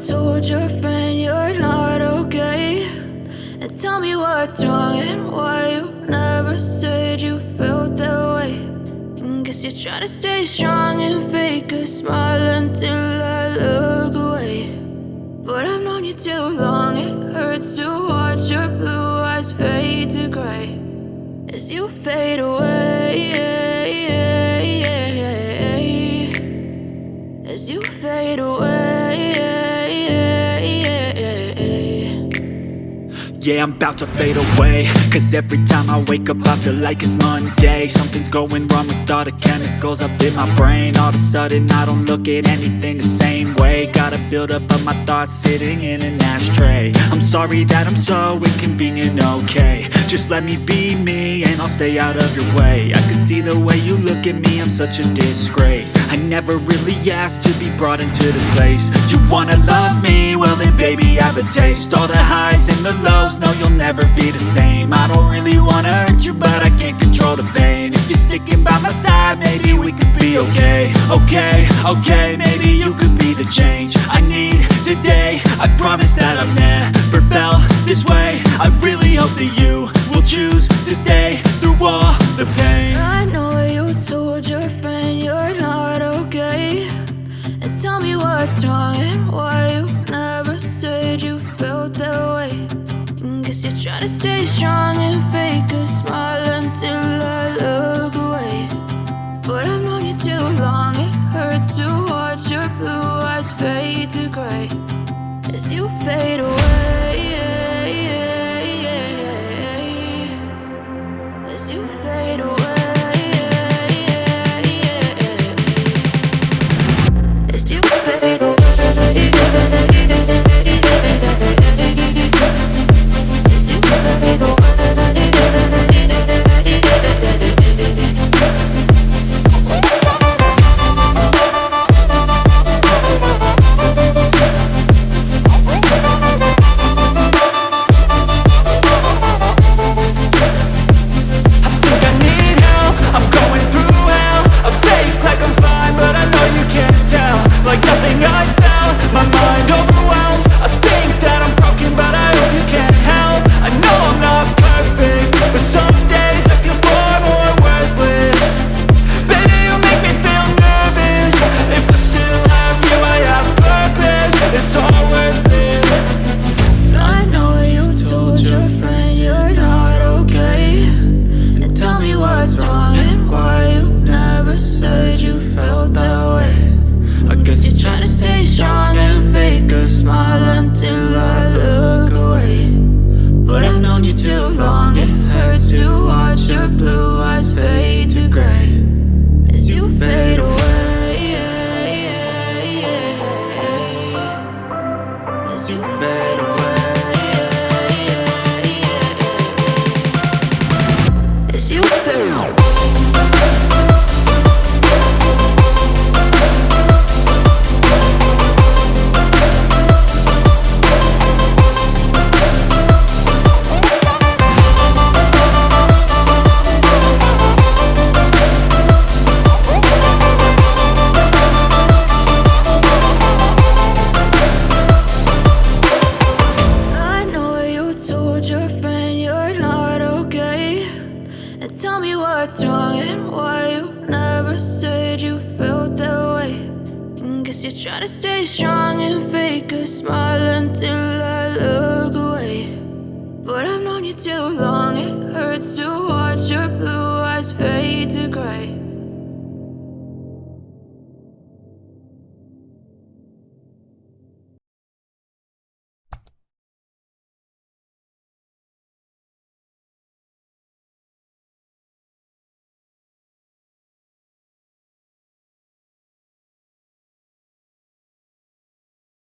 told your friend you're not okay, and tell me what's wrong and why you never said you felt that way. And guess you're trying to stay strong and fake a smile until I look away. But I've known you too long, it hurts to watch your blue eyes fade to gray as you fade away, as you fade away. Yeah, I'm about to fade away, cause every time I wake up I feel like it's Monday. Something's going wrong with all the chemicals up in my brain. All of a sudden I don't look at anything the same way. Gotta build up of my thoughts sitting in an ashtray. I'm sorry that I'm so inconvenient, okay. Just let me be me and I'll stay out of your way. I can see the way you look at me, I'm such a disgrace. I never really asked to be brought into this place. You wanna love me? Well then baby have a taste. All the highs and the lows, no you'll never be the same. I don't really wanna hurt you but I can't control the pain. If you're sticking by my side maybe we could be okay. Okay, maybe you could be the change I need today. I promise that I've never felt this way. I really hope that you will choose to stay through all the pain. I know you told your friend you're not okay, and tell me what's wrong and why you never said you felt that way. And guess you're trying to stay strong and fake a smile until I look away. But I've known you too long, it hurts to watch your blue eyes fade to gray as you fade away, as you fade away, as you fade away. Try to stay strong and fake a smile until I look away. But I've known you too long, it hurts